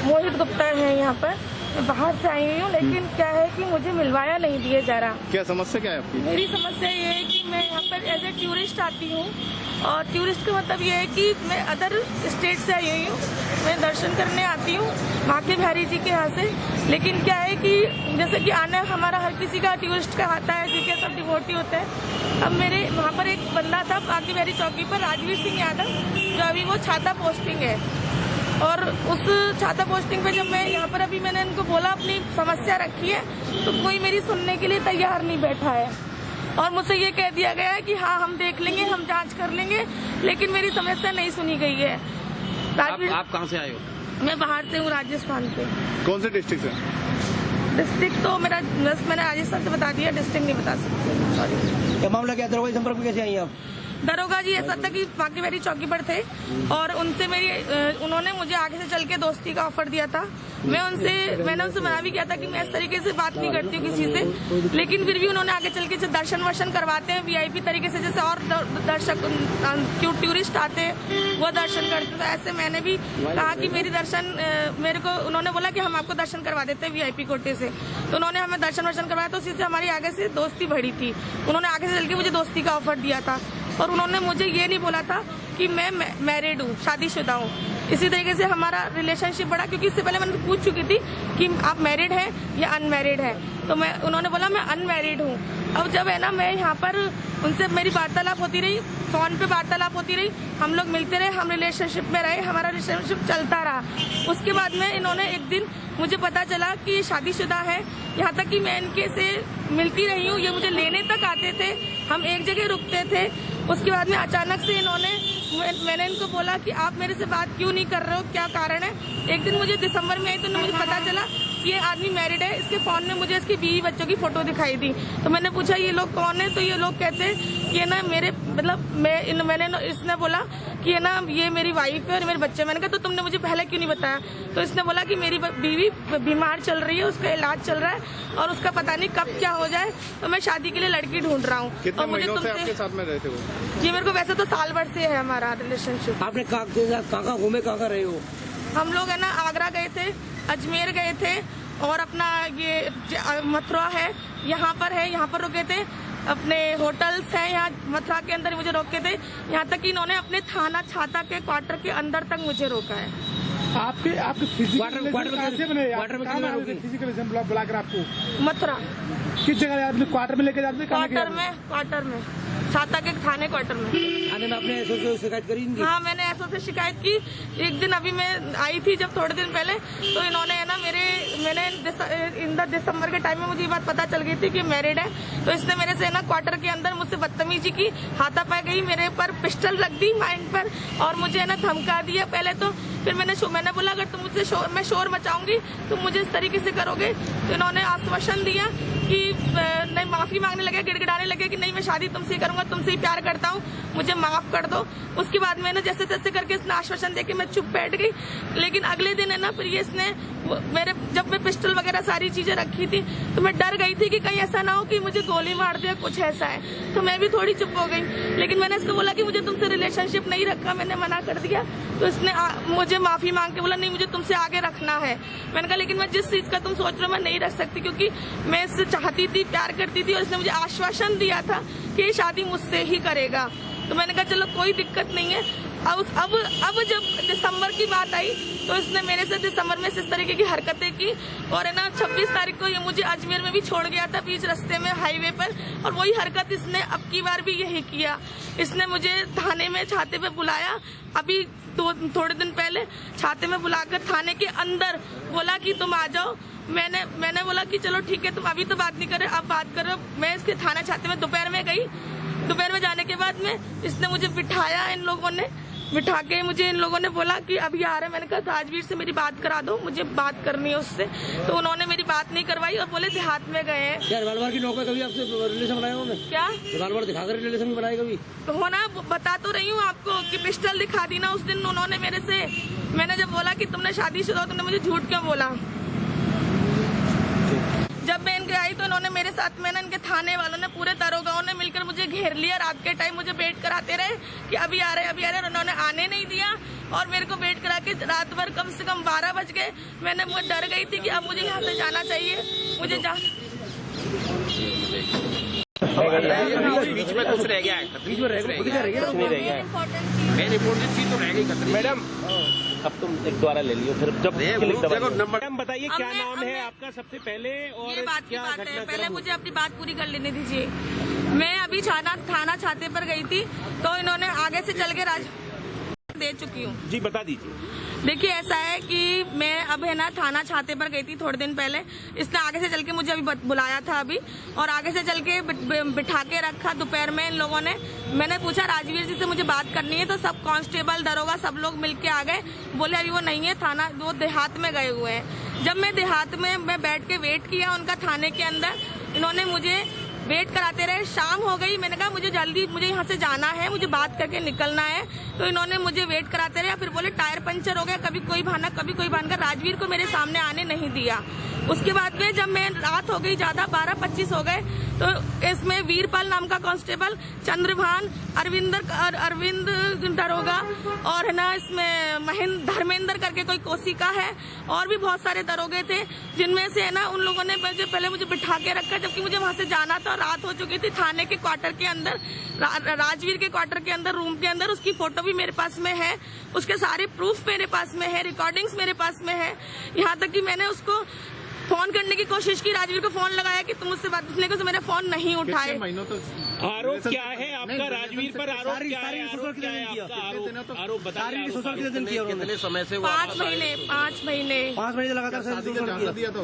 मोहित गुप्ता है यहाँ पर। मैं बाहर से आई हूँ, लेकिन क्या है कि मुझे मिलवाया नहीं दिया जा रहा। क्या समस्या क्या है आपकी? मेरी समस्या ये है कि मैं यहाँ पर एज ए टूरिस्ट आती हूँ, और टूरिस्ट का मतलब ये है कि मैं अदर स्टेट से आई हुई हूँ। मैं दर्शन करने आती हूँ माँ के बिहारी जी के यहाँ से। लेकिन क्या है कि जैसे कि आना हमारा हर किसी का टूरिस्ट का आता है, जिसके सब डिवोटी होते हैं। अब मेरे वहाँ पर एक बंदा था माँ की बिहारी चौकी पर, राजवीर सिंह यादव, जो अभी वो छाता पोस्टिंग है। और उस छाता पोस्टिंग पे जब मैं यहाँ पर अभी मैंने इनको बोला अपनी समस्या रखी है, तो कोई मेरी सुनने के लिए तैयार नहीं बैठा है। और मुझसे ये कह दिया गया है कि हाँ हम देख लेंगे, हम जांच कर लेंगे, लेकिन मेरी समस्या नहीं सुनी गई है। आप कहाँ से आए हो? मैं बाहर से हूँ, राजस्थान से। कौन से डिस्ट्रिक्ट से? डिस्ट्रिक्ट तो मेरा बस मैंने राजस्थान से बता दिया, डिस्ट्रिक्ट नहीं बता सकती, सॉरी। क्या मामला क्या? दरोगा संपर्क में कैसे आई आप? दरोगा जी ऐसा था कि माँ की बिहारी चौकी पर थे, और उनसे उन्होंने मुझे आगे से चल के दोस्ती का ऑफर दिया था। मैंने उनसे मना भी किया था कि मैं इस तरीके से बात नहीं करती हूँ किसी से, लेकिन फिर भी उन्होंने आगे चल के दर्शन वर्शन करवाते हैं VIP तरीके से, जैसे और दर्शक टूरिस्ट आते हैं वो दर्शन करते। तो ऐसे मैंने भी कहा कि मेरी दर्शन मेरे को उन्होंने बोला कि हम आपको दर्शन करवा देते हैं VIP कोटे से। तो उन्होंने हमें दर्शन वर्शन करवाया, तो उसी से हमारी आगे से दोस्ती बढ़ी थी। उन्होंने आगे से चल के मुझे दोस्ती का ऑफर दिया था, और उन्होंने मुझे ये नहीं बोला था कि मैं मैरिड हूँ, शादीशुदा हूँ। इसी तरीके से हमारा रिलेशनशिप बढ़ा, क्योंकि इससे पहले मैंने पूछ चुकी थी कि आप मैरिड हैं या अनमैरिड हैं। तो उन्होंने बोला मैं अनमैरिड हूँ। अब जब है ना मैं यहाँ पर उनसे मेरी वार्तालाप होती रही, फोन पे वार्तालाप होती रही, हम लोग मिलते रहे, हम रिलेशनशिप में रहे, हमारा रिलेशनशिप चलता रहा। उसके बाद में इन्होंने एक दिन मुझे पता चला कि शादीशुदा है, यहाँ तक कि मैं इनके से मिलती रही हूँ, ये मुझे लेने तक आते थे, हम एक जगह रुकते थे। उसके बाद में अचानक से मैंने इनको बोला कि आप मेरे से बात क्यों नहीं कर रहे हो, क्या कारण है। एक दिन मुझे दिसंबर में आई तो मुझे पता चला कि ये आदमी मैरिड है। इसके फोन में मुझे इसकी 20 बच्चों की फोटो दिखाई दी। तो मैंने पूछा ये लोग कौन है, तो ये लोग कहते हैं ये ना मेरे मतलब इसने बोला कि ये ना ये मेरी वाइफ है और मेरे बच्चे। मैंने कहा तो तुमने मुझे पहले क्यों नहीं बताया? तो इसने बोला कि मेरी बीवी बीमार चल रही है, उसका इलाज चल रहा है और उसका पता नहीं कब क्या हो जाए, तो मैं शादी के लिए लड़की ढूंढ रहा हूँ। कितने महीनों से आपके साथ में रहते हो? ये मेरे को वैसे तो साल भर से है हमारा रिलेशनशिप। आपने कहाँ घूमे, कहाँ रहे हो? हम लोग है ना आगरा गए थे, अजमेर गए थे, और अपना ये मथुरा है यहाँ पर रुके थे। अपने होटल्स हैं यहाँ मथुरा के अंदर मुझे रोके थे, यहाँ तक कि इन्होंने अपने थाना छाता के क्वार्टर के अंदर तक मुझे रोका है। आपके फिजिकल बुलाकर आपको मथुरा किस जगह आपने क्वार्टर में लेके जाते? क्वार्टर में छाता के थाने क्वार्टर में। थाने में आपने एसओ से शिकायत करी? हाँ मैंने एसओ से शिकायत की। एक दिन अभी मैं आई थी जब थोड़े दिन पहले, तो इन्होंने है ना मैंने दिसंबर के टाइम में मुझे ये बात पता चल गई थी कि मैरिड है। तो इसने मेरे से ना क्वार्टर के अंदर मुझसे बदतमीजी की, हाथापाई गई, मेरे पर पिस्टल रख दी माइंड पर और मुझे है ना धमका दिया पहले तो। फिर मैंने बोला अगर तुम मुझसे मैं शोर मचाऊंगी तुम मुझे इस तरीके से करोगे। तो इन्होंने आश्वासन दिया कि नहीं, माफी मांगने लगे, गिड़गिड़ाने लगे कि नहीं मैं शादी तुमसे करूंगा, तुमसे ही प्यार करता हूँ, मुझे माफ कर दो। उसके बाद मैंने जैसे तैसे करके इसने आश्वासन देके मैं चुप बैठ गई। लेकिन अगले दिन है ना फिर ये इसने जब मैं पिस्टल वगैरह सारी चीजें रखी थी तो मैं डर गई थी कि कहीं ऐसा ना हो कि मुझे गोली मार दे, कुछ ऐसा है। तो मैं भी थोड़ी चुप हो गई। लेकिन मैंने इसको बोला कि मुझे तुमसे रिलेशनशिप नहीं रखा, मैंने मना कर दिया। तो इसने मुझे माफी मांग के बोला नहीं मुझे तुमसे आगे रखना है। मैंने कहा लेकिन मैं जिस चीज का तुम सोच रहे हो मैं नहीं रख सकती, क्योंकि मैं इससे चाहती थी, प्यार करती थी और इसने मुझे आश्वासन दिया था कि ये शादी मुझसे ही करेगा। तो मैंने कहा चलो कोई दिक्कत नहीं है। अब जब दिसंबर की बात आई तो इसने मेरे से दिसंबर में इस तरीके की हरकतें की और है ना 26 तारीख को ये मुझे अजमेर में भी छोड़ गया था बीच रास्ते में हाईवे पर, और वही हरकत इसने अब की बार भी यही किया। इसने मुझे थाने में छाते पे बुलाया, अभी थोड़े दिन पहले छाते में बुलाकर थाने के अंदर बोला कि तुम आ जाओ। मैंने बोला कि चलो ठीक है, तुम अभी तो बात नहीं कर रहे, अब बात करो। मैं इसके थाना छाते में दोपहर में गई। दोपहर में जाने के बाद में इसने मुझे बिठाया, इन लोगों ने बिठा के मुझे इन लोगों ने बोला कि अभी आ रहे हैं। मैंने कहा राजवीर से मेरी बात करा दो, मुझे बात करनी है उससे। तो उन्होंने मेरी बात नहीं करवाई और बोले देहात में गए हैं। क्या रिवॉल्वर की नोक पे कभी आपसे रिलेशन बनाया उन्होंने? क्या रिवॉल्वर दिखाकर रिलेशन भी बनाया कभी? हो ना, बता तो रही हूँ आपको कि पिस्टल दिखा दी ना उस दिन उन्होंने मेरे से। मैंने जब बोला कि तुमने शादीशुदा हो, तुमने मुझे झूठ क्यों बोला। जब मैं इनके आई तो इन्होंने इन्होंने मेरे साथ में ना इनके थाने वालों ने पूरे दरोगाओं ने मिलकर मुझे घेर लिया। रात के टाइम मुझे वेट कराते रहे कि अभी आ रहे अभी आ रहे, उन्होंने आने नहीं दिया और मेरे को वेट करा के रात भर कम से कम 12 बज गए। मैंने डर गई थी कि अब मुझे यहाँ से जाना चाहिए, मुझे बीच में कुछ रह गया है, बीच में रह गया मेन इम्पोर्टेंट चीज तो रह गई। मैडम अब तुम एक द्वारा ले लियो, फिर जब मैडम बताइए क्या नाम है आपका सबसे पहले और ये बात की क्या बात है, घटनाक्रम पहले हुआ? मुझे अपनी बात पूरी कर लेने दीजिए। मैं अभी थाना छाते पर गई थी तो इन्होंने आगे से चल के दे चुकी हूँ। जी बता दीजिए। देखिए ऐसा है कि मैं अब है ना थाना छाते पर गई थी थोड़े दिन पहले। इसने आगे से चल के मुझे अभी बुलाया था अभी, और आगे से चल के बिठा के रखा दोपहर में इन लोगों ने। मैंने पूछा राजवीर जी से मुझे बात करनी है, तो सब कांस्टेबल दरोगा सब लोग मिलके आ गए। बोले अभी वो नहीं है थाना, वो देहात में गए हुए हैं। जब मैं देहात में मैं बैठ के वेट किया उनका थाने के अंदर, इन्होंने मुझे वेट कराते रहे। शाम हो गई, मैंने कहा मुझे जल्दी मुझे यहाँ से जाना है, मुझे बात करके निकलना है। तो इन्होंने मुझे वेट कराते रहे। फिर बोले टायर पंचर हो गया, कभी कोई बहाना कभी कोई बहाना। राजवीर को मेरे सामने आने नहीं दिया। उसके बाद में जब मैं रात हो गई ज्यादा 12-25 हो गए, तो इसमें वीरपाल नाम का कांस्टेबल, चंद्रभान, अरविंद दरोगा और है ना इसमें धर्मेंद्र करके कोई कोशिका है, और भी बहुत सारे दरोगे थे, जिनमें से है ना उन लोगों ने पहले मुझे बिठा के रखा, जबकि मुझे वहां से जाना था। रात हो चुकी थी। थाने के क्वार्टर के अंदर, राजवीर के क्वार्टर के अंदर रूम के अंदर उसकी फोटो भी मेरे पास में है, उसके सारे प्रूफ मेरे पास में है, रिकॉर्डिंग्स मेरे पास में है। यहाँ तक कि मैंने उसको फोन करने की कोशिश की, राजवीर को फोन लगाया कि तुम मुझसे बात करने को, तो मेरा फोन नहीं उठाए। महीनों तो आरोप क्या है आपका राजवीर पर? आरोप क्या है? आरोप बताइए। कितने समय से 5 महीने 5 महीने लगातार झांसा दिया था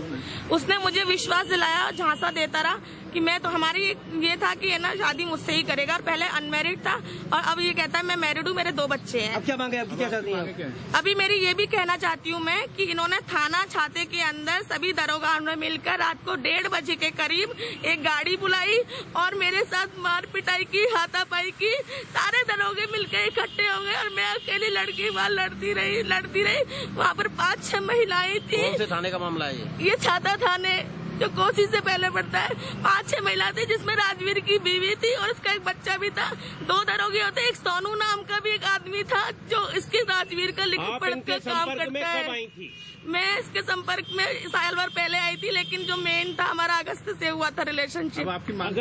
उसने मुझे विश्वास दिलाया, झांसा देता रहा कि मैं तो हमारी ये था कि है ना शादी मुझसे ही करेगा। और पहले अनमैरिड था और अब ये कहता है मैं मैरिड हूँ, मेरे 2 बच्चे हैं। अब क्या मांगे आपकी, क्या चाहती हैं? अभी मेरी ये भी कहना चाहती हूँ मैं कि इन्होंने थाना छाते के अंदर सभी दरोगा ने मिलकर रात को 1:30 बजे के करीब एक गाड़ी बुलाई और मेरे साथ मार पिटाई की, हाथापाई की। सारे दरोगे मिलकर इकट्ठे हो गए और मैं अकेली लड़की वहाँ लड़ती रही। वहाँ पर 5-6 महिलाएं थी। कौन से थाने का मामला है ये छाता थाने जो कोसी से पहले पड़ता है। 5-6 महिला थी, जिसमें राजवीर की बीवी थी और उसका एक बच्चा भी था। 2 दरोगे होते, एक सोनू नाम का भी एक आदमी था जो इसके राजवीर का लिख पढ़ कर काम करता है। मैं इसके संपर्क में साल भर पहले आई थी, लेकिन जो मेन था हमारा अगस्त से हुआ था रिलेशनशिप। आपकी मांग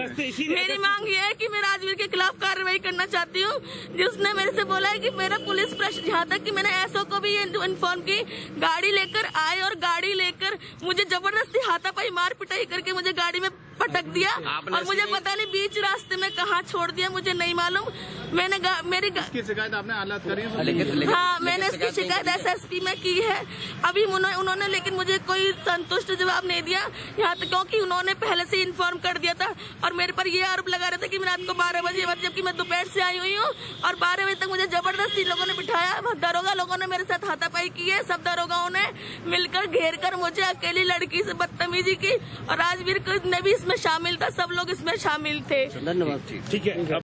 मेरी मांग ये है कि मैं राजवीर के खिलाफ कार्रवाई करना चाहती हूँ, जिसने मेरे से बोला है कि मेरा पुलिस प्रश्न, यहाँ तक कि मैंने एसओ को भी इन्फॉर्म की, गाड़ी लेकर आए और गाड़ी लेकर मुझे जबरदस्ती हाथापाई मार पिटाई करके मुझे गाड़ी में पटक दिया और मुझे पता नहीं बीच रास्ते में कहाँ छोड़ दिया, मुझे नहीं मालूम। मैंने मेरी शिकायत आपने आलात करी है? हाँ, मैंने इसकी शिकायत एसएसपी में की है। अभी उन्होंने लेकिन मुझे कोई संतुष्ट जवाब नहीं दिया, यहाँ तक क्योंकि उन्होंने पहले से इन्फॉर्म कर दिया था और मेरे पर ये आरोप लगा रहे थे कि मैं रात को 12 बजे, जबकि मैं दोपहर से आई हुई हूँ और 12 बजे तक मुझे जबरदस्ती लोगों ने बिठाया। दरोगा लोगों ने मेरे साथ हाथापाई की है। सब दरोगाओं ने मिलकर घेर कर मुझे अकेली लड़की से बदतमीजी की और राजवीर ने भी इसमें शामिल था। सब लोग इसमें शामिल थे। धन्यवाद। ठीक है।